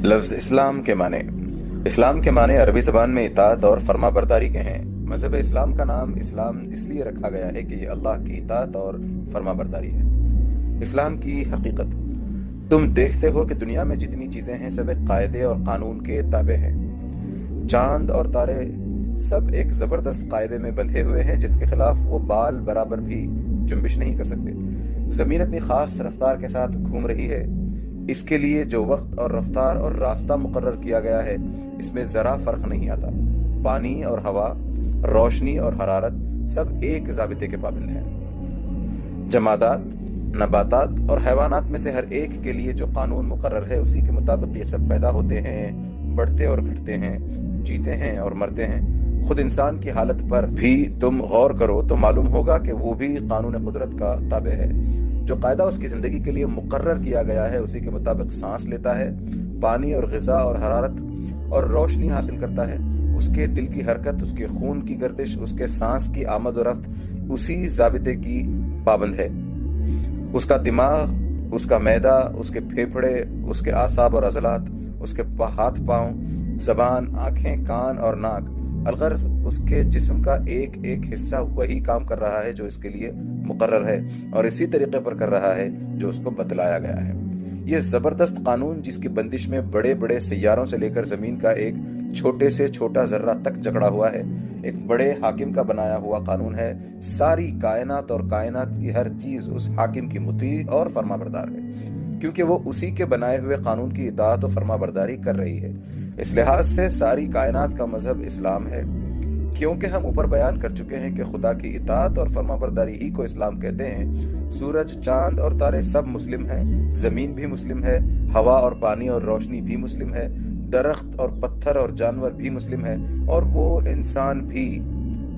لفظ اسلام کے معنی۔ اسلام کے معنی عربی زبان میں اطاعت اور فرما برداری کے ہیں۔ مذہب اسلام کا نام اسلام اس لیے رکھا گیا ہے کہ یہ اللہ کی اطاعت اور فرما برداری ہے۔ اسلام کی حقیقت۔ تم دیکھتے ہو کہ دنیا میں جتنی چیزیں ہیں سب ایک قاعدے اور قانون کے تابع ہیں۔ چاند اور تارے سب ایک زبردست قاعدے میں بندھے ہوئے ہیں جس کے خلاف وہ بال برابر بھی جنبش نہیں کر سکتے۔ زمین اپنی خاص رفتار کے ساتھ گھوم رہی ہے۔ اس کے لیے جو وقت اور رفتار اور راستہ مقرر کیا گیا ہے اس میں ذرا فرق نہیں آتا۔ پانی اور ہوا، روشنی اور حرارت سب ایک ضابطے کے پابند ہیں۔ جمادات، نباتات اور حیوانات میں سے ہر ایک کے لیے جو قانون مقرر ہے اسی کے مطابق یہ سب پیدا ہوتے ہیں، بڑھتے اور گھٹتے ہیں، جیتے ہیں اور مرتے ہیں۔ خود انسان کی حالت پر بھی تم غور کرو تو معلوم ہوگا کہ وہ بھی قانون قدرت کا تابع ہے۔ جو قاعدہ اس کی زندگی کے لیے مقرر کیا گیا ہے اسی کے مطابق سانس لیتا ہے، پانی اور غذا اور حرارت اور روشنی حاصل کرتا ہے۔ اس کے دل کی حرکت، اس کے خون کی گردش، اس کے سانس کی آمد و رفت اسی ضابطے کی پابند ہے۔ اس کا دماغ، اس کا معدہ، اس کے پھیپھڑے، اس کے اعصاب اور عضلات، اس کے ہاتھ پاؤں، زبان، آنکھیں، کان اور ناک، الغرض اس کے جسم کا ایک ایک حصہ وہی کام کر رہا ہے جو اس کے لیے مقرر ہے اور اسی طریقے پر کر رہا ہے جو اس کو بتلایا گیا ہے۔ یہ زبردست قانون جس کی بندش میں بڑے بڑے سیاروں سے لے کر زمین کا ایک چھوٹے سے چھوٹا ذرہ تک جکڑا ہوا ہے، ایک بڑے حاکم کا بنایا ہوا قانون ہے۔ ساری کائنات اور کائنات کی ہر چیز اس حاکم کی مطیع اور فرما بردار ہے کیونکہ وہ اسی کے بنائے ہوئے قانون کی اطاعت و فرما برداری کر رہی ہے۔ اس لحاظ سے ساری کائنات کا مذہب اسلام ہے۔ کیونکہ ہم اوپر بیان کر چکے ہیں کہ خدا کی اطاعت اور فرما برداری ہی کو اسلام کہتے ہیں، سورج، چاند اور تارے سب مسلم ہیں، زمین بھی مسلم ہے، ہوا اور پانی اور روشنی بھی مسلم ہے، درخت اور پتھر اور جانور بھی مسلم ہے، اور وہ انسان بھی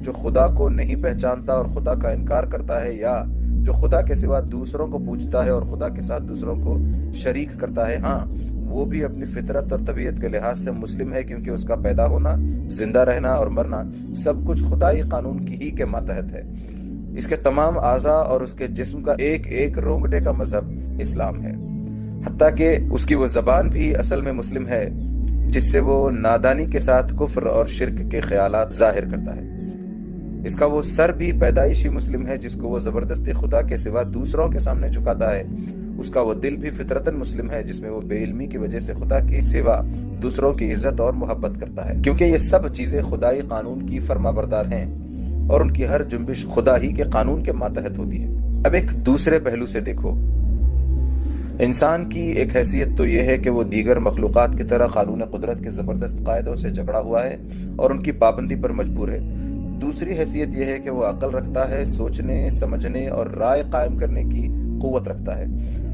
جو خدا کو نہیں پہچانتا اور خدا کا انکار کرتا ہے یا جو خدا کے سوا دوسروں کو پوجتا ہے اور خدا کے ساتھ دوسروں کو شریک کرتا ہے، ہاں وہ بھی اپنی فطرت اور طبیعت کے لحاظ سے مسلم ہے کیونکہ اس کا پیدا ہونا، زندہ رہنا اور مرنا سب کچھ خدائی قانون کی ہی کے ماتحت ہے۔ اس کے تمام اعضاء اور اس کے جسم کا ایک ایک رونگٹے کا مذہب اسلام ہے، حتیٰ کہ اس کی وہ زبان بھی اصل میں مسلم ہے جس سے وہ نادانی کے ساتھ کفر اور شرک کے خیالات ظاہر کرتا ہے۔ اس کا وہ سر بھی پیدائشی مسلم ہے جس کو وہ زبردستی خدا کے سوا دوسروں کے سامنے جھکاتا ہے۔ اس کا وہ دل بھی فطرتاً مسلم ہے جس میں وہ بے علمی کی وجہ سے خدا کے سوا دوسروں کی عزت اور محبت کرتا ہے، کیونکہ یہ سب چیزیں خدائی قانون کی فرما بردار ہیں اور ان کی ہر جنبش خدا ہی کے قانون کے ماتحت ہوتی ہے۔ اب ایک دوسرے پہلو سے دیکھو، انسان کی ایک حیثیت تو یہ ہے کہ وہ دیگر مخلوقات کی طرح قانون قدرت کے زبردست قاعدوں سے جکڑا ہوا ہے اور ان کی پابندی پر مجبور ہے۔ دوسری حیثیت یہ ہے کہ وہ عقل رکھتا ہے، سوچنے، سمجھنے اور رائے قائم کرنے کی قوت رکھتا ہے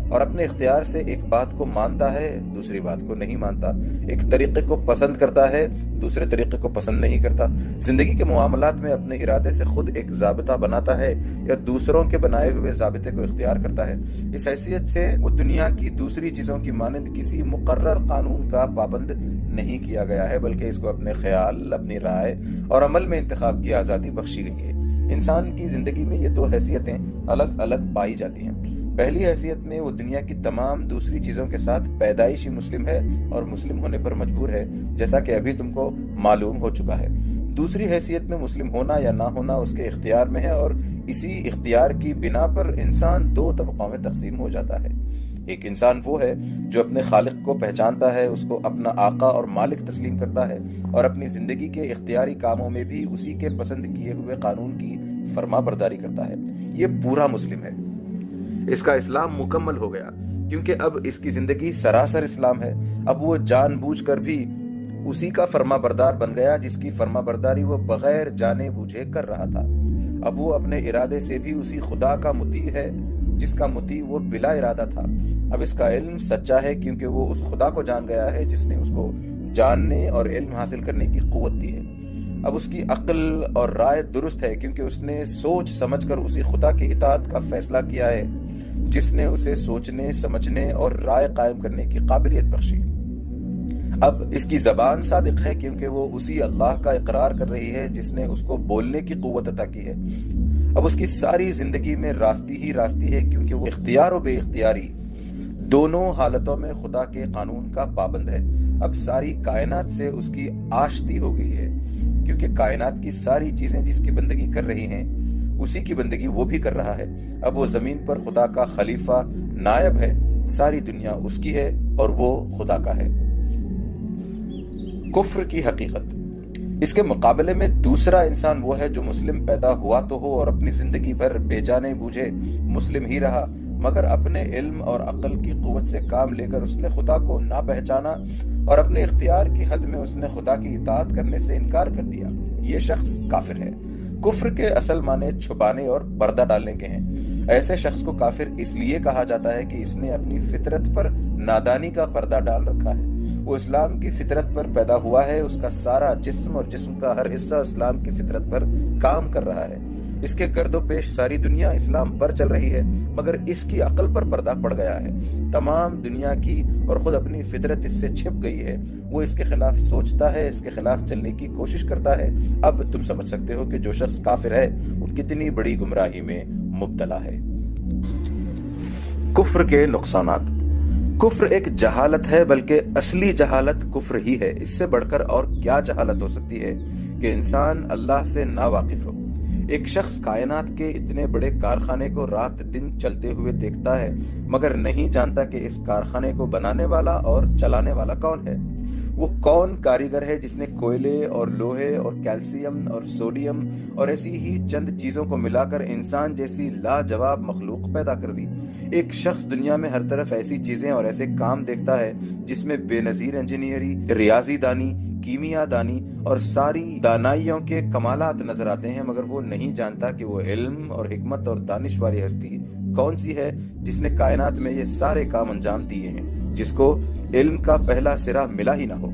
اور اپنے اختیار سے ایک بات کو مانتا ہے، دوسری بات کو نہیں مانتا، ایک طریقے کو پسند کرتا ہے، دوسرے طریقے کو پسند نہیں کرتا، زندگی کے معاملات میں اپنے ارادے سے خود ایک ضابطہ بناتا ہے یا دوسروں کے بنائے ہوئے ضابطے کو اختیار کرتا ہے۔ اس حیثیت سے وہ دنیا کی دوسری چیزوں کی مانند کسی مقرر قانون کا پابند نہیں کیا گیا ہے، بلکہ اس کو اپنے خیال، اپنی رائے اور عمل میں انتخاب کی آزادی بخشی گئی ہے۔ انسان کی زندگی میں یہ دو حیثیتیں الگ الگ پائی جاتی ہیں۔ پہلی حیثیت میں وہ دنیا کی تمام دوسری چیزوں کے ساتھ پیدائشی مسلم ہے اور مسلم ہونے پر مجبور ہے، جیسا کہ ابھی تم کو معلوم ہو چکا ہے۔ دوسری حیثیت میں مسلم ہونا یا نہ ہونا اس کے اختیار میں ہے اور اسی اختیار کی بنا پر انسان دو طبقوں میں تقسیم ہو جاتا ہے۔ ایک انسان وہ ہے جو اپنے خالق کو پہچانتا ہے، اس کو اپنا آقا اور مالک تسلیم کرتا ہے اور اپنی زندگی کے اختیاری کاموں میں بھی اسی کے پسند کیے ہوئے قانون کی فرما برداری کرتا ہے۔ یہ پورا مسلم ہے۔ اس کا اسلام مکمل ہو گیا کیونکہ اب اس کی زندگی سراسر اسلام ہے۔ اب وہ جان بوجھ کر بھی اسی کا فرما بردار بن گیا جس کی فرما برداری وہ بغیر جانے بوجھے کر رہا تھا۔ اب وہ اپنے ارادے سے بھی اسی خدا کا مطیع ہے جس کا مطیع وہ بلا ارادہ تھا۔ اب اس کا علم سچا ہے کیونکہ وہ اس خدا کو جان گیا ہے جس نے اس کو جاننے اور علم حاصل کرنے کی قوت دی ہے۔ اب اس کی عقل اور رائے درست ہے کیونکہ اس نے سوچ سمجھ کر اسی خدا کی اطاعت کا فیصلہ کیا ہے جس نے اسے سوچنے، سمجھنے اور رائے قائم کرنے کی قابلیت بخشی۔ اب اس کی زبان صادق ہے کیونکہ وہ اسی اللہ کا اقرار کر رہی ہے جس نے اس کو بولنے کی قوت عطا کی ہے۔ اب اس کی ساری زندگی میں راستی ہی راستی ہے کیونکہ وہ اختیار و بے اختیاری دونوں حالتوں میں خدا کے قانون کا پابند ہے۔ اب ساری کائنات سے اس کی آشتی ہو گئی ہے، کیونکہ کائنات کی ساری چیزیں جس کی بندگی کر رہی ہیں اسی کی بندگی وہ بھی کر رہا ہے۔ اب وہ زمین پر خدا کا خلیفہ نائب ہے، ساری دنیا اس کی ہے اور وہ خدا کا ہے۔ کفر کی حقیقت۔ اس کے مقابلے میں دوسرا انسان وہ ہے جو مسلم پیدا ہوا تو ہو اور اپنی زندگی بھر بے جانے بوجھے مسلم ہی رہا، مگر اپنے علم اور عقل کی قوت سے کام لے کر اس نے خدا کو نہ پہچانا اور اپنے اختیار کی حد میں اس نے خدا کی اطاعت کرنے سے انکار کر دیا۔ یہ شخص کافر ہے۔ کفر کے اصل معنی چھپانے اور پردہ ڈالنے کے ہیں۔ ایسے شخص کو کافر اس لیے کہا جاتا ہے کہ اس نے اپنی فطرت پر نادانی کا پردہ ڈال رکھا ہے۔ وہ اسلام کی فطرت پر پیدا ہوا ہے، اس کا سارا جسم اور جسم کا ہر حصہ اسلام کی فطرت پر کام کر رہا ہے۔ اس کے گرد و پیش ساری دنیا اسلام پر چل رہی ہے، مگر اس کی عقل پر پردہ پڑ گیا ہے۔ تمام دنیا کی اور خود اپنی فطرت اس سے چھپ گئی ہے۔ وہ اس کے خلاف سوچتا ہے، اس کے خلاف چلنے کی کوشش کرتا ہے۔ اب تم سمجھ سکتے ہو کہ جو شخص کافر ہے وہ کتنی بڑی گمراہی میں مبتلا ہے۔ کفر کے نقصانات۔ کفر ایک جہالت ہے، بلکہ اصلی جہالت کفر ہی ہے۔ اس سے بڑھ کر اور کیا جہالت ہو سکتی ہے کہ انسان اللہ سے ناواقف ہو۔ ایک شخص کائنات کے اتنے بڑے کارخانے کو رات دن چلتے ہوئے دیکھتا ہے، مگر نہیں جانتا کہ اس کارخانے کو بنانے والا اور چلانے والا کون ہے۔ وہ کون کاریگر ہے جس نے کوئلے اور لوہے اور کیلشیم اور سوڈیم اور ایسی ہی چند چیزوں کو ملا کر انسان جیسی لاجواب مخلوق پیدا کر دی۔ ایک شخص دنیا میں ہر طرف ایسی چیزیں اور ایسے کام دیکھتا ہے جس میں بے نظیر انجینئری، ریاضی دانی، کیمیا دانی اور ساری دانائیوں کے کمالات نظر آتے ہیں، مگر وہ نہیں جانتا کہ وہ علم اور حکمت اور دانش والی ہستی کون سی ہے جس نے کائنات میں یہ سارے کام انجام دیے ہیں، جس کو علم کا پہلا سرا ملا ہی نہ ہو۔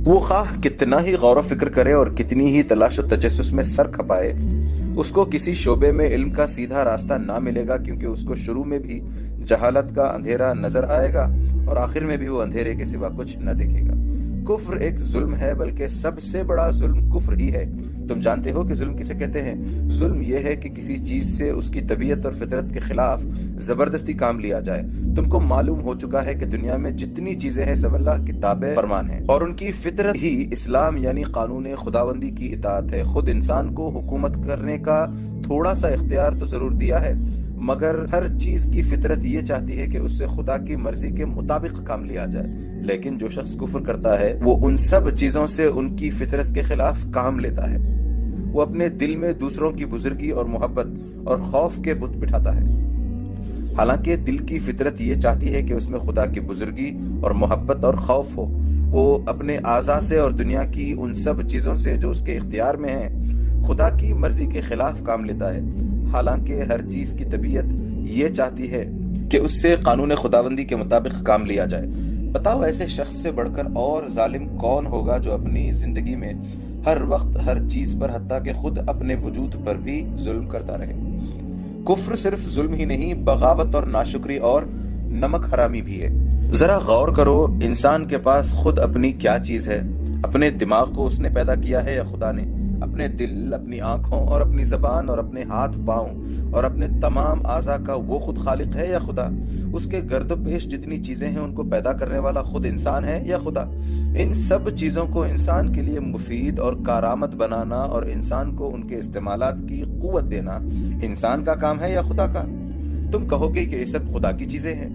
وہ خواہ کتنا ہی غور و فکر کرے اور کتنی ہی تلاش و تجسس میں سر کھپائے، اس کو کسی شعبے میں علم کا سیدھا راستہ نہ ملے گا، کیونکہ اس کو شروع میں بھی جہالت کا اندھیرا نظر آئے گا اور آخر میں بھی وہ اندھیرے کے سوا کچھ نہ دیکھے گا۔ کفر ایک ظلم ہے، بلکہ سب سے بڑا ظلم کفر ہی ہے۔ تم جانتے ہو کہ ظلم کسے کہتے ہیں؟ ظلم یہ ہے کہ کسی چیز سے اس کی طبیعت اور فطرت کے خلاف زبردستی کام لیا جائے۔ تم کو معلوم ہو چکا ہے کہ دنیا میں جتنی چیزیں ہیں سب اللہ کی تابع فرمان ہیں، اور ان کی فطرت ہی اسلام یعنی قانون خداوندی کی اطاعت ہے۔ خود انسان کو حکومت کرنے کا تھوڑا سا اختیار تو ضرور دیا ہے، مگر ہر چیز کی فطرت یہ چاہتی ہے کہ اس سے خدا کی مرضی کے مطابق کام لیا جائے۔ لیکن جو شخص کفر کرتا ہے وہ ان سب چیزوں سے ان کی فطرت کے خلاف کام لیتا ہے۔ وہ اپنے دل میں دوسروں کی بزرگی اور محبت اور خوف کے بت بٹھاتا ہے، حالانکہ دل کی فطرت یہ چاہتی ہے کہ اس میں خدا کی بزرگی اور محبت اور خوف ہو۔ وہ اپنے اعضاء سے اور دنیا کی ان سب چیزوں سے جو اس کے اختیار میں ہیں خدا کی مرضی کے خلاف کام لیتا ہے، حالانکہ ہر چیز کی طبیعت یہ چاہتی ہے کہ اس سے قانون خداوندی کے مطابق کام لیا جائے۔ بتاؤ ایسے شخص سے بڑھ کر اور ظالم کون ہوگا جو اپنی زندگی میں ہر وقت ہر چیز پر حتیٰ کہ خود اپنے وجود پر بھی ظلم کرتا رہے۔ کفر صرف ظلم ہی نہیں، بغاوت اور ناشکری اور نمک حرامی بھی ہے۔ ذرا غور کرو، انسان کے پاس خود اپنی کیا چیز ہے؟ اپنے دماغ کو اس نے پیدا کیا ہے یا خدا نے؟ اپنے دل، اپنی آنکھوں اور اپنی زبان اور اپنے ہاتھ پاؤں اور اپنے تمام اعضاء کا وہ خود خالق ہے یا خدا؟ اس کے گرد و پیش جتنی چیزیں ہیں ان کو پیدا کرنے والا خود انسان ہے یا خدا؟ ان سب چیزوں کو انسان کے لیے مفید اور کارآمد بنانا اور انسان کو ان کے استعمالات کی قوت دینا انسان کا کام ہے یا خدا کا؟ تم کہو گے کہ یہ سب خدا کی چیزیں ہیں،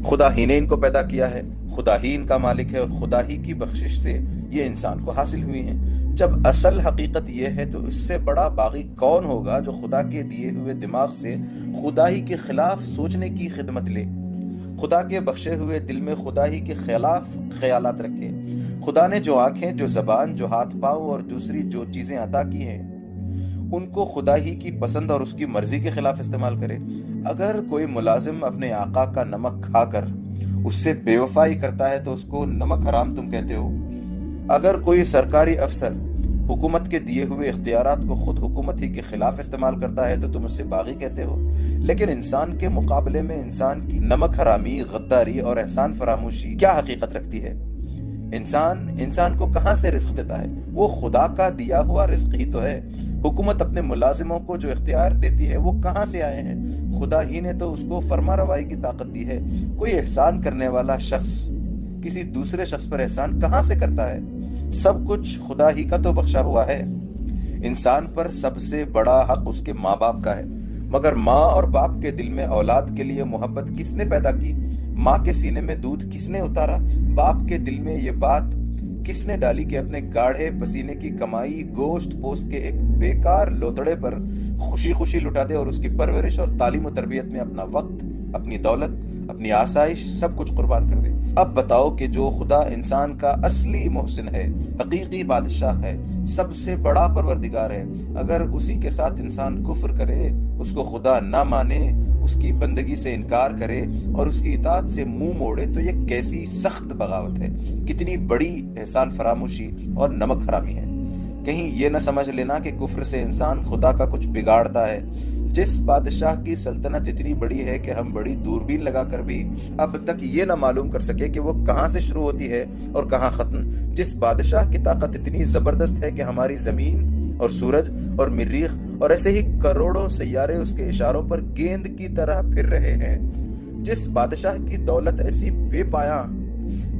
خدا ہی نے ان کو پیدا کیا ہے، خدا ہی ان کا مالک ہے اور خدا ہی کی بخشش سے یہ انسان کو حاصل ہوئی ہیں۔ جب اصل حقیقت یہ ہے تو اس سے بڑا باغی کون ہوگا جو خدا کے دیے ہوئے دماغ سے خدا ہی کے خلاف سوچنے کی خدمت لے، خدا کے بخشے ہوئے دل میں خدا ہی کے خلاف خیالات رکھے، خدا نے جو آنکھیں، جو زبان، جو ہاتھ پاؤں اور دوسری جو چیزیں عطا کی ہیں ان کو خدا ہی کی پسند اور اس کی مرضی کے خلاف استعمال کرے۔ اگر کوئی ملازم اپنے آقا کا نمک کھا کر اس سے بے وفائی کرتا ہے تو اس کو نمک حرام تم کہتے ہو۔ اگر کوئی سرکاری افسر حکومت کے دیے ہوئے اختیارات کو خود حکومت ہی کے خلاف استعمال کرتا ہے تو تم اسے باغی کہتے ہو۔ لیکن انسان کے مقابلے میں انسان کی نمک حرامی، غداری اور احسان فراموشی کیا حقیقت رکھتی ہے؟ انسان کو کہاں سے رزق دیتا ہے؟ وہ خدا کا دیا ہوا رزق ہی تو ہے۔ حکومت اپنے ملازموں کو جو اختیار دیتی ہے وہ کہاں سے آئے ہیں؟ خدا ہی نے تو اس کو فرما روائی کی طاقت دی ہے۔ کوئی احسان کرنے والا شخص کسی دوسرے شخص پر احسان کہاں سے کرتا ہے؟ سب کچھ خدا ہی کا تو بخشا ہوا ہے۔ انسان پر سب سے بڑا حق اس کے ماں باپ کا ہے، مگر ماں اور باپ کے دل میں اولاد کے لیے محبت کس نے پیدا کی؟ ماں کے سینے میں دودھ کس نے اتارا؟ باپ کے دل میں یہ بات کس نے ڈالی کہ اپنے گاڑھے پسینے کی کمائی گوشت پوست کے ایک بیکار لوتڑے پر خوشی خوشی لٹا دے اور اس کی پرورش اور تعلیم و تربیت میں اپنا وقت، اپنی دولت، اپنی آسائش سب کچھ قربان کر دے؟ اب بتاؤ کہ جو خدا انسان کا اصلی محسن ہے، حقیقی بادشاہ ہے، سب سے بڑا پروردگار ہے، اگر اسی کے ساتھ انسان کفر کرے، اس کو خدا نہ مانے، اس کی بندگی سے انکار کرے اور اس کی اطاعت سے منہ موڑے، تو یہ کیسی سخت بغاوت ہے، کتنی بڑی احسان فراموشی اور نمک حرامی ہے۔ کہیں یہ نہ سمجھ لینا کہ کفر سے انسان خدا کا کچھ بگاڑتا ہے۔ جس بادشاہ کی سلطنت اتنی بڑی ہے کہ ہم بڑی دوربین لگا کر بھی اب تک یہ نہ معلوم کر سکے کہ وہ کہاں سے شروع ہوتی ہے اور کہاں ختم، جس بادشاہ کی طاقت اتنی زبردست ہے کہ ہماری زمین اور سورج اور مریخ اور ایسے ہی کروڑوں سیارے اس کے اشاروں پر گیند کی طرح پھر رہے ہیں، جس بادشاہ کی دولت ایسی بے پایاں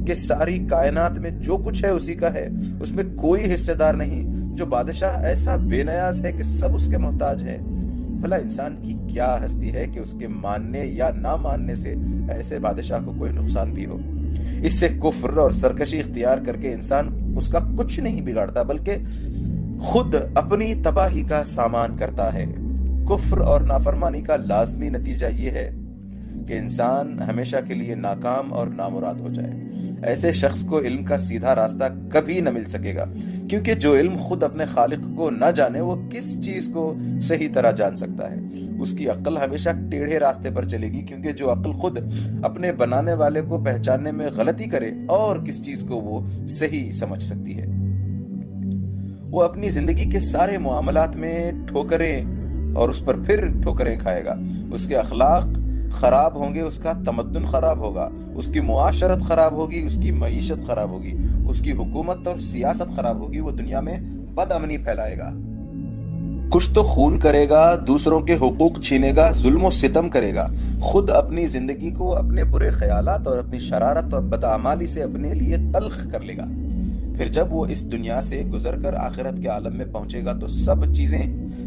کہ ساری کائنات میں جو کچھ ہے اسی کا ہے، اس میں کوئی حصے دار نہیں، جو بادشاہ ایسا بے نیاز ہے کہ سب اس کے محتاج ہیں۔ بھلا انسان کی کیا ہستی ہے کہ اس کے ماننے یا نہ ماننے سے ایسے بادشاہ کو کوئی نقصان بھی ہو؟ اس سے کفر اور سرکشی اختیار کر کے انسان اس کا کچھ نہیں بگاڑتا، بلکہ خود اپنی تباہی کا سامان کرتا ہے۔ کفر اور نافرمانی کا لازمی نتیجہ یہ ہے کہ انسان ہمیشہ کے لیے ناکام اور نامراد ہو جائے۔ ایسے شخص کو علم کا سیدھا راستہ کبھی نہ مل سکے گا، کیونکہ جو علم خود اپنے خالق کو نہ جانے وہ کس چیز کو صحیح طرح جان سکتا ہے؟ اس کی عقل ہمیشہ ٹیڑھے راستے پر چلے گی، کیونکہ جو عقل خود اپنے بنانے والے کو پہچاننے میں غلطی کرے اور کس چیز کو وہ صحیح سمجھ سکتی ہے؟ وہ اپنی زندگی کے سارے معاملات میں ٹھوکریں اور اس پر پھر ٹھوکریں کھائے گا۔ اس کے اخلاق خراب ہوں گے، اس کا تمدن خراب ہوگا، اس کی معاشرت خراب ہوگی، اس کی معیشت خراب ہوگی، اس کی حکومت اور سیاست خراب ہوگی، وہ دنیا میں بد امنی پھیلائے گا، کچھ تو خون کرے گا، دوسروں کے حقوق چھینے گا، ظلم و ستم کرے گا، خود اپنی زندگی کو اپنے برے خیالات اور اپنی شرارت اور بدعمالی سے اپنے لیے تلخ کر لے گا۔ پھر جب وہ اس دنیا سے گزر کر آخرت کے عالم میں پہنچے گا تو سب چیزیں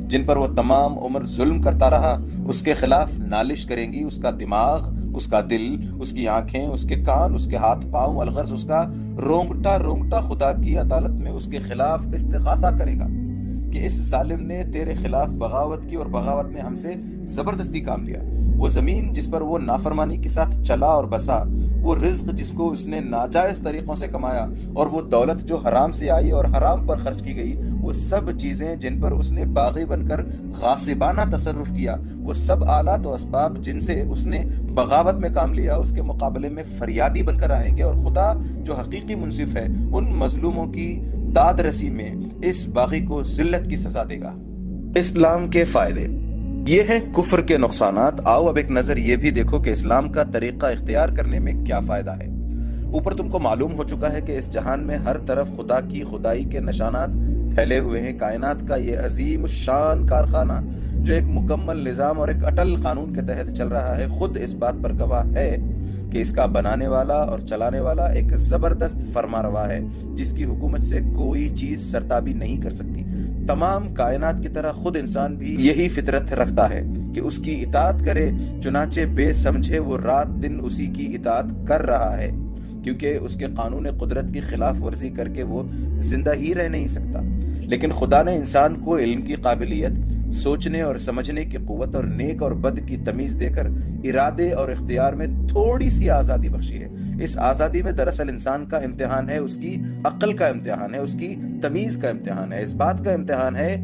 جن پر وہ تمام عمر ظلم کرتا رہا اس کے خلاف نالش کریں گی۔ اس کا دماغ، اس کا دل، اس کی آنکھیں، اس کے کان، اس کے ہاتھ پاؤں، الغرض اس کا رونگٹا خدا کی عدالت میں اس کے خلاف استغاثہ کرے گا کہ اس ظالم نے تیرے خلاف بغاوت کی اور بغاوت میں ہم سے زبردستی کام لیا۔ وہ زمین جس پر وہ نافرمانی کے ساتھ چلا اور بسا، وہ رزق جس کو اس نے ناجائز طریقوں سے کمایا، اور وہ دولت جو حرام سے آئی اور حرام پر خرچ کی گئی، وہ سب چیزیں جن پر اس نے باغی بن کر غاصبانہ تصرف کیا، وہ سب آلات و اسباب جن سے اس نے بغاوت میں کام لیا، اس کے مقابلے میں فریادی بن کر آئیں گے، اور خدا جو حقیقی منصف ہے ان مظلوموں کی داد رسی میں اس باغی کو ذلت کی سزا دے گا۔ اسلام کے فائدے یہ ہیں کفر کے نقصانات۔ آؤ اب ایک نظر یہ بھی دیکھو کہ اسلام کا طریقہ اختیار کرنے میں کیا فائدہ ہے۔ اوپر تم کو معلوم ہو چکا ہے کہ اس جہان میں ہر طرف خدا کی خدائی کے نشانات پھیلے ہوئے ہیں۔ کائنات کا یہ عظیم الشان کارخانہ جو ایک مکمل نظام اور ایک اٹل قانون کے تحت چل رہا ہے، خود اس بات پر گواہ ہے کہ اس کا بنانے والا اور چلانے والا ایک زبردست فرما روا ہے جس کی حکومت سے کوئی چیز سرتابی نہیں کر سکتی۔ تمام کائنات کی طرح خود انسان بھی یہی فطرت رکھتا ہے کہ اس کی اطاعت کرے، چنانچہ بے سمجھے وہ رات دن اسی کی اطاعت کر رہا ہے، کیونکہ اس کے قانون قدرت کی خلاف ورزی کر کے وہ زندہ ہی رہ نہیں سکتا۔ لیکن خدا نے انسان کو علم کی قابلیت، سوچنے اور سمجھنے کی قوت اور نیک اور بد کی تمیز دے کر ارادے اور اختیار میں تھوڑی سی آزادی بخشی ہے۔ اس آزادی میں دراصل انسان کا امتحان ہے، اس کی عقل کا امتحان ہے، اس کی تمیز کا امتحان ہے، اس بات کا امتحان ہے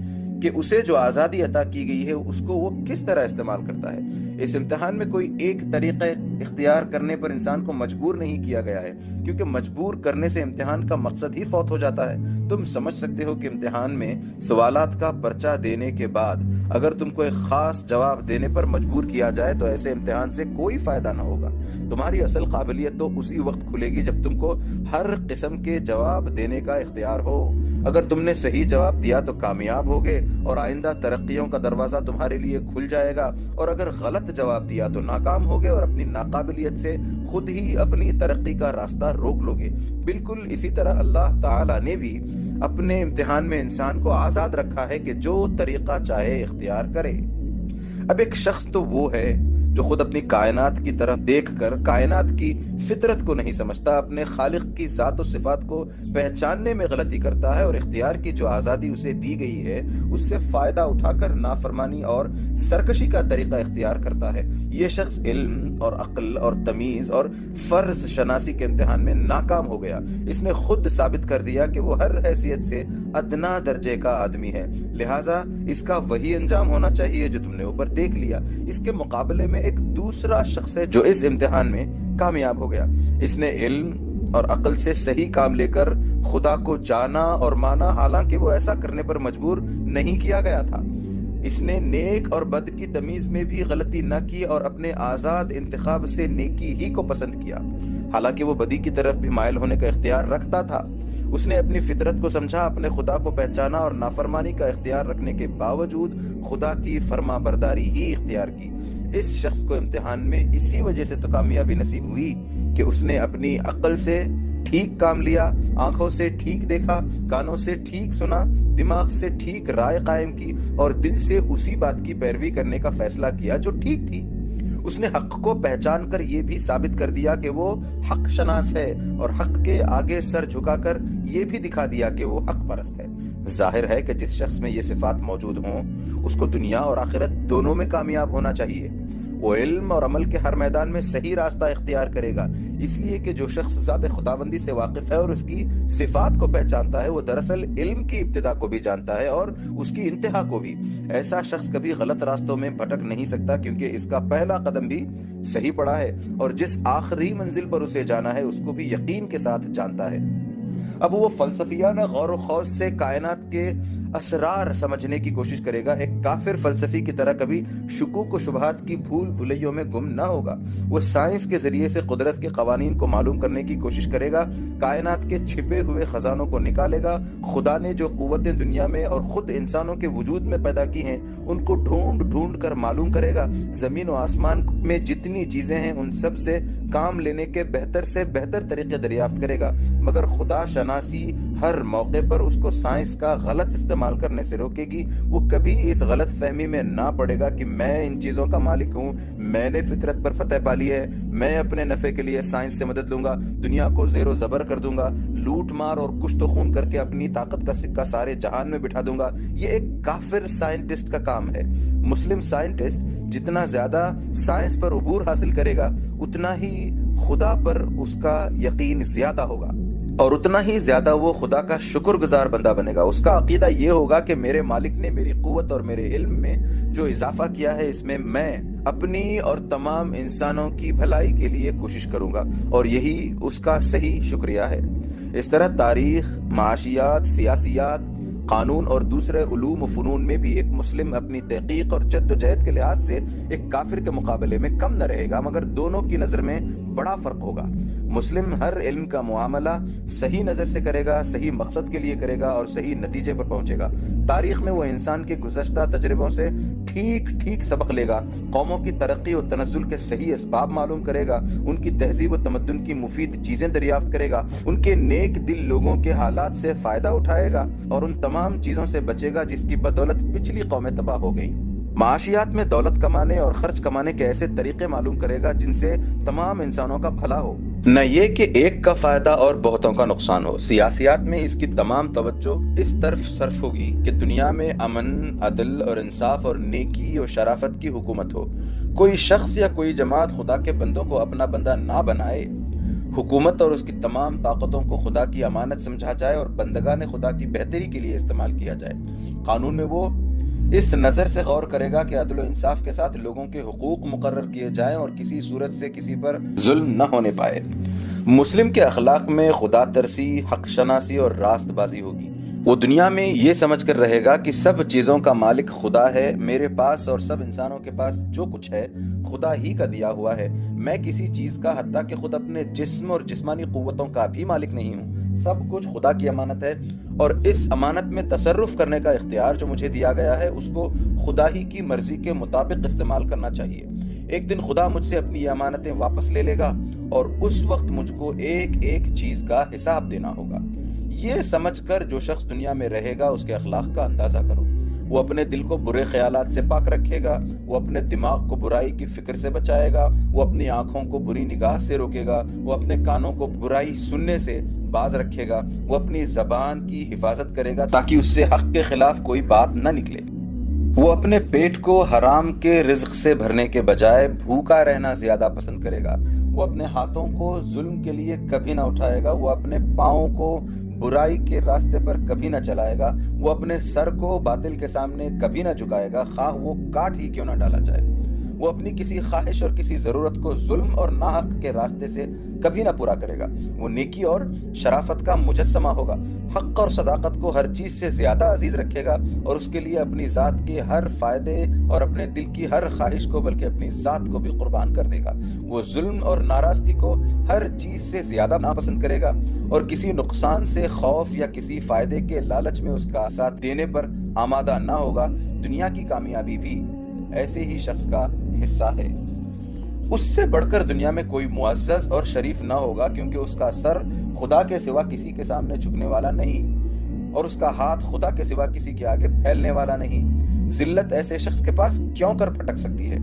کہ اسے جو آزادی عطا کی گئی ہے اس کو وہ کس طرح استعمال کرتا ہے۔ اس امتحان میں کوئی ایک طریقہ اختیار کرنے پر انسان کو مجبور نہیں کیا گیا ہے، کیونکہ مجبور کرنے سے امتحان کا مقصد ہی فوت ہو جاتا ہے۔ تم سمجھ سکتے ہو کہ امتحان میں سوالات کا پرچہ دینے کے بعد اگر تم کو ایک خاص جواب دینے پر مجبور کیا جائے تو ایسے امتحان سے کوئی فائدہ نہ ہوگا۔ تمہاری اصل قابلیت تو اسی وقت کھلے گی جب تم کو ہر قسم کے جواب دینے کا اختیار ہو۔ اگر تم نے صحیح جواب دیا تو کامیاب ہوگے اور آئندہ ترقیوں کا دروازہ تمہارے لیے کھل جائے گا، اور اگر غلط جواب دیا تو ناکام ہوگے اور اپنی ناقابلیت سے خود ہی اپنی ترقی کا راستہ روک لوگے۔ بالکل اسی طرح اللہ تعالیٰ نے بھی اپنے امتحان میں انسان کو آزاد رکھا ہے کہ جو طریقہ چاہے اختیار کرے۔ اب ایک شخص تو وہ ہے جو خود اپنی کائنات کی طرف دیکھ کر کائنات کی فطرت کو نہیں سمجھتا، اپنے خالق کی ذات و صفات کو پہچاننے میں غلطی کرتا ہے اور اختیار کی جو آزادی اسے دی گئی ہے اس سے فائدہ اٹھا کر نافرمانی اور سرکشی کا طریقہ اختیار کرتا ہے۔ یہ شخص علم اور عقل اور تمیز اور فرض شناسی کے امتحان میں ناکام ہو گیا۔ اس نے خود ثابت کر دیا کہ وہ ہر حیثیت سے ادنا درجے کا آدمی ہے، لہٰذا اس کا وہی انجام ہونا چاہیے جو تم نے اوپر دیکھ لیا۔ اس کے مقابلے میں ایک دوسرا شخص ہے جو اس امتحان میں کامیاب ہو گیا۔ اس نے علم اور عقل سے صحیح کام لے کر خدا کو جانا اور مانا، حالانکہ وہ ایسا کرنے پر مجبور نہیں کیا گیا تھا۔ اس نے نیک اور بد کی تمیز میں بھی غلطی نہ کی اور اپنے آزاد انتخاب سے نیکی ہی کو پسند کیا، حالانکہ وہ بدی کی طرف بھی مائل ہونے کا اختیار رکھتا تھا۔ اس نے اپنی فطرت کو سمجھا، اپنے خدا کو پہچانا اور نافرمانی کا اختیار رکھنے کے باوجود خدا کی فرما برداری ہی اختیار کی۔ اس شخص کو امتحان میں اسی وجہ سے تو کامیابی نصیب ہوئی کہ اس نے اپنی عقل سے ٹھیک کام لیا، آنکھوں سے ٹھیک دیکھا، کانوں سے ٹھیک سنا، دماغ سے ٹھیک رائے قائم کی اور دل سے اسی بات کی پیروی کرنے کا فیصلہ کیا جو ٹھیک تھی۔ اس نے حق کو پہچان کر یہ بھی ثابت کر دیا کہ وہ حق شناس ہے اور حق کے آگے سر جھکا کر یہ بھی دکھا دیا کہ وہ حق پرست ہے۔ ظاہر ہے کہ جس شخص میں یہ صفات موجود ہوں اس کو دنیا اور آخرت دونوں میں کامیاب ہونا چاہیے۔ وہ علم اور عمل کے ہر میدان میں صحیح راستہ اختیار کرے گا، اس لیے کہ جو شخص ذات خداوندی سے واقف ہے اور اس کی صفات کو پہچانتا ہے وہ دراصل علم کی ابتدا کو بھی جانتا ہے اور اس کی انتہا کو بھی۔ ایسا شخص کبھی غلط راستوں میں بھٹک نہیں سکتا کیونکہ اس کا پہلا قدم بھی صحیح پڑا ہے اور جس آخری منزل پر اسے جانا ہے اس کو بھی یقین کے ساتھ جانتا ہے۔ اب وہ فلسفیانہ غور و خوض سے کائنات کے اسرار سمجھنے کی کوشش کرے گا۔ ایک کافر فلسفی کی طرح کبھی شکوک و شبہات کی بھول بھلیوں میں گم نہ ہوگا۔ وہ سائنس کے ذریعے سے قدرت کے قوانین کو معلوم کرنے کی کوشش کرے گا، کائنات کے چھپے ہوئے خزانوں کو نکالے گا۔ خدا نے جو قوتیں دنیا میں اور خود انسانوں کے وجود میں پیدا کی ہیں ان کو ڈھونڈ ڈھونڈ کر معلوم کرے گا۔ زمین و آسمان میں جتنی چیزیں ہیں ان سب سے کام لینے کے بہتر سے بہتر طریقے دریافت کرے گا، مگر خدا شناسی ہر موقع پر اس کو سائنس کا غلط استعمال کرنے سے روکے گی۔ وہ کبھی اس غلط فہمی میں نہ پڑے گا کہ میں ان چیزوں کا مالک ہوں، میں نے فطرت پر فتح پالی ہے، میں اپنے نفع کے لیے سائنس سے مدد لوں گا، دنیا کو زیر و زبر کر دوں گا، لوٹ مار اور کشت و خون کر کے اپنی طاقت کا سکہ سارے جہان میں بٹھا دوں گا۔ یہ ایک کافر سائنٹسٹ کا کام ہے۔ مسلم سائنٹسٹ جتنا زیادہ سائنس پر عبور حاصل کرے گا اتنا ہی خدا پر اس کا یقین زیادہ ہوگا اور اتنا ہی زیادہ وہ خدا کا شکر گزار بندہ بنے گا۔ اس کا عقیدہ یہ ہوگا کہ میرے مالک نے میری قوت اور میرے علم میں جو اضافہ کیا ہے اس میں میں اپنی اور تمام انسانوں کی بھلائی کے لیے کوشش کروں گا اور یہی اس کا صحیح شکریہ ہے۔ اس طرح تاریخ، معاشیات، سیاسیات، قانون اور دوسرے علوم و فنون میں بھی ایک مسلم اپنی تحقیق اور جد و جہد کے لحاظ سے ایک کافر کے مقابلے میں کم نہ رہے گا، مگر دونوں کی نظر میں بڑا فرق ہوگا۔ مسلم ہر علم کا معاملہ صحیح نظر سے کرے گا، صحیح مقصد کے لیے کرے گا اور صحیح نتیجے پر پہنچے گا۔ تاریخ میں وہ انسان کے گزشتہ تجربوں سے ٹھیک ٹھیک سبق لے گا، قوموں کی ترقی و تنزل کے صحیح اسباب معلوم کرے گا، ان کی تہذیب و تمدن کی مفید چیزیں دریافت کرے گا، ان کے نیک دل لوگوں کے حالات سے فائدہ اٹھائے گا اور ان تمام چیزوں سے بچے گا جس کی بدولت پچھلی قومیں تباہ ہو گئیں۔ معاشیات میں دولت کمانے اور خرچ کمانے کے ایسے طریقے معلوم کرے گا جن سے تمام انسانوں کا بھلا ہو، نہ یہ کہ ایک کا فائدہ اور بہتوں کا نقصان ہو۔ سیاسیات میں اس کی تمام توجہ اس طرف صرف ہوگی کہ دنیا میں امن، عدل اور انصاف اور نیکی اور شرافت کی حکومت ہو۔ کوئی شخص یا کوئی جماعت خدا کے بندوں کو اپنا بندہ نہ بنائے۔ حکومت اور اس کی تمام طاقتوں کو خدا کی امانت سمجھا جائے اور بندگان خدا کی بہتری کے لیے استعمال کیا جائے۔ قانون میں وہ اس نظر سے غور کرے گا کہ عدل و انصاف کے ساتھ لوگوں کے حقوق مقرر کیے جائیں اور کسی صورت سے کسی پر ظلم نہ ہونے پائے۔ مسلم کے اخلاق میں خدا ترسی، حق شناسی اور راست بازی ہوگی۔ وہ دنیا میں یہ سمجھ کر رہے گا کہ سب چیزوں کا مالک خدا ہے، میرے پاس اور سب انسانوں کے پاس جو کچھ ہے خدا ہی کا دیا ہوا ہے، میں کسی چیز کا حتیٰ کہ خود اپنے جسم اور جسمانی قوتوں کا بھی مالک نہیں ہوں، سب کچھ خدا کی امانت ہے اور اس امانت میں تصرف کرنے کا اختیار جو مجھے دیا گیا ہے اس کو خدا ہی کی مرضی کے مطابق استعمال کرنا چاہیے۔ ایک دن خدا مجھ سے اپنی یہ امانتیں واپس لے لے گا اور اس وقت مجھ کو ایک ایک چیز کا حساب دینا ہوگا۔ یہ سمجھ کر جو شخص دنیا میں رہے گا اس کے اخلاق کا اندازہ کرو۔ وہ اپنے دل کو برے خیالات سے پاک رکھے گا، وہ اپنے دماغ کو برائی کی فکر سے بچائے گا، وہ اپنی آنکھوں کو بری نگاہ سے روکے گا، وہ اپنے کانوں کو برائی سننے سے باز رکھے گا، وہ اپنی زبان کی حفاظت کرے گا تاکہ اس سے حق کے خلاف کوئی بات نہ نکلے۔ وہ اپنے پیٹ کو حرام کے رزق سے بھرنے کے بجائے بھوکا رہنا زیادہ پسند کرے گا۔ وہ اپنے ہاتھوں کو ظلم کے لیے کبھی نہ اٹھائے گا، وہ اپنے پاؤں کو برائی کے راستے پر کبھی نہ چلائے گا، وہ اپنے سر کو باطل کے سامنے کبھی نہ جھکائے گا، خواہ وہ کاٹ ہی کیوں نہ ڈالا جائے۔ وہ اپنی کسی خواہش اور کسی ضرورت کو ظلم اور ناحق کے راستے سے کبھی نہ پورا کرے گا۔ وہ نیکی اور شرافت کا مجسمہ ہوگا، حق اور صداقت کو ہر چیز سے زیادہ عزیز رکھے گا اور اس کے لیے اپنی ذات کے ہر فائدے اور اپنے دل کی ہر خواہش کو بلکہ اپنی ذات کو بھی قربان کر دے گا۔ وہ ظلم اور ناراستی کو ہر چیز سے زیادہ ناپسند کرے گا اور کسی نقصان سے خوف یا کسی فائدے کے لالچ میں اس کا ساتھ دینے پر آمادہ نہ ہوگا۔ دنیا کی کامیابی بھی ایسے ہی شخص کا حصہ ہے۔ اس سے بڑھ کر دنیا میں کوئی معزز اور شریف نہ ہوگا کیونکہ اس کا سر خدا کے سوا کسی کے سامنے جھکنے والا نہیں اور اس کا ہاتھ خدا کے سوا کسی کے آگے پھیلنے والا نہیں۔ ذلت ایسے شخص کے پاس کیوں کر پھٹک سکتی ہے؟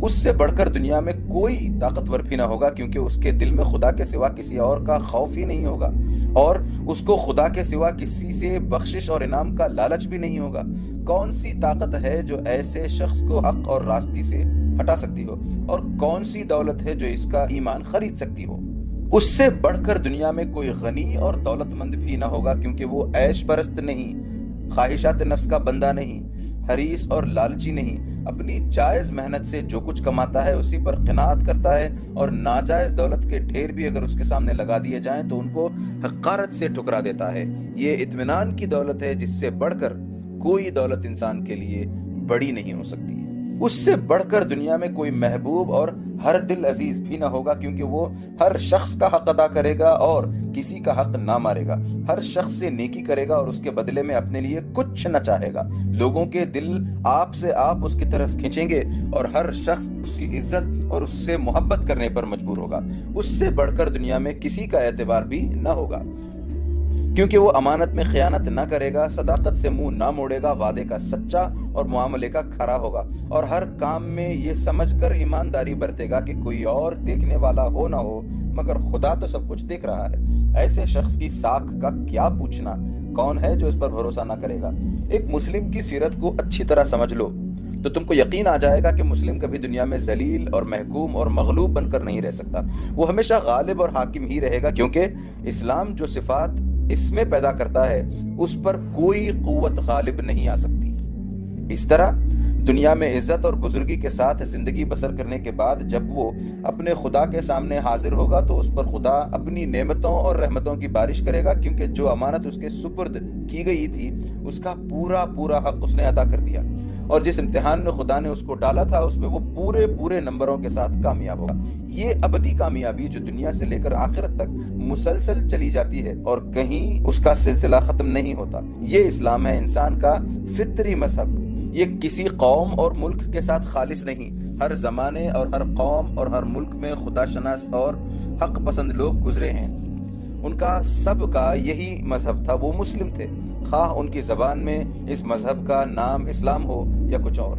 اس سے بڑھ کر دنیا میں کوئی طاقتور بھی نہ ہوگا کیونکہ اس کے دل میں خدا کے سوا کسی اور کا خوف ہی نہیں ہوگا اور اس کو خدا کے سوا کسی سے بخشش اور انعام کا لالچ بھی نہیں ہوگا۔ کون سی طاقت ہے جو ایسے شخص کو حق اور راستی سے ہٹا سکتی ہو اور کون سی دولت ہے جو اس کا ایمان خرید سکتی ہو؟ اس سے بڑھ کر دنیا میں کوئی غنی اور دولت مند بھی نہ ہوگا کیونکہ وہ عیش پرست نہیں، خواہشات نفس کا بندہ نہیں، حریص اور لالچی نہیں، اپنی جائز محنت سے جو کچھ کماتا ہے اسی پر قناعت کرتا ہے اور ناجائز دولت کے ڈھیر بھی اگر اس کے سامنے لگا دیے جائیں تو ان کو حقارت سے ٹھکرا دیتا ہے۔ یہ اطمینان کی دولت ہے جس سے بڑھ کر کوئی دولت انسان کے لیے بڑی نہیں ہو سکتی۔ اس سے بڑھ کر دنیا میں کوئی محبوب اور ہر دل عزیز بھی نہ ہوگا کیونکہ وہ ہر شخص کا حق ادا کرے گا اور کسی کا حق نہ مارے گا، ہر شخص سے نیکی کرے گا اور اس کے بدلے میں اپنے لیے کچھ نہ چاہے گا۔ لوگوں کے دل آپ سے آپ اس کی طرف کھینچیں گے اور ہر شخص اس کی عزت اور اس سے محبت کرنے پر مجبور ہوگا۔ اس سے بڑھ کر دنیا میں کسی کا اعتبار بھی نہ ہوگا کیونکہ وہ امانت میں خیانت نہ کرے گا، صداقت سے منہ نہ موڑے گا، وعدے کا سچا اور معاملے کا کھرا ہوگا اور ہر کام میں یہ سمجھ کر ایمانداری برتے گا کہ کوئی اور دیکھنے والا ہو نہ ہو مگر خدا تو سب کچھ دیکھ رہا ہے۔ ایسے شخص کی ساکھ کا کیا پوچھنا، کون ہے جو اس پر بھروسہ نہ کرے گا؟ ایک مسلم کی سیرت کو اچھی طرح سمجھ لو تو تم کو یقین آ جائے گا کہ مسلم کبھی دنیا میں ذلیل اور محکوم اور مغلوب بن کر نہیں رہ سکتا، وہ ہمیشہ غالب اور حاکم ہی رہے گا کیونکہ اسلام جو صفات اس میں پیدا کرتا ہے اس پر کوئی قوت غالب نہیں آ سکتی۔ اس طرح دنیا میں عزت اور بزرگی کے ساتھ زندگی بسر کرنے کے بعد جب وہ اپنے خدا کے سامنے حاضر ہوگا تو اس پر خدا اپنی نعمتوں اور رحمتوں کی بارش کرے گا کیونکہ جو امانت اس کے سپرد کی گئی تھی اس کا پورا حق اس نے ادا کر دیا اور جس امتحان میں خدا نے اس کو ڈالا تھا اس میں وہ پورے نمبروں کے ساتھ کامیاب ہوگا۔ یہ ابدی کامیابی جو دنیا سے لے کر آخرت تک مسلسل چلی جاتی ہے اور کہیں اس کا سلسلہ ختم نہیں ہوتا۔ یہ اسلام ہے، انسان کا فطری مذہب۔ یہ کسی قوم اور ملک کے ساتھ خالص نہیں، ہر زمانے اور ہر قوم اور ہر ملک میں خدا شناس اور حق پسند لوگ گزرے ہیں، ان کا سب کا یہی مذہب تھا، وہ مسلم تھے، خواہ ان کی زبان میں اس مذہب کا نام اسلام ہو یا کچھ اور۔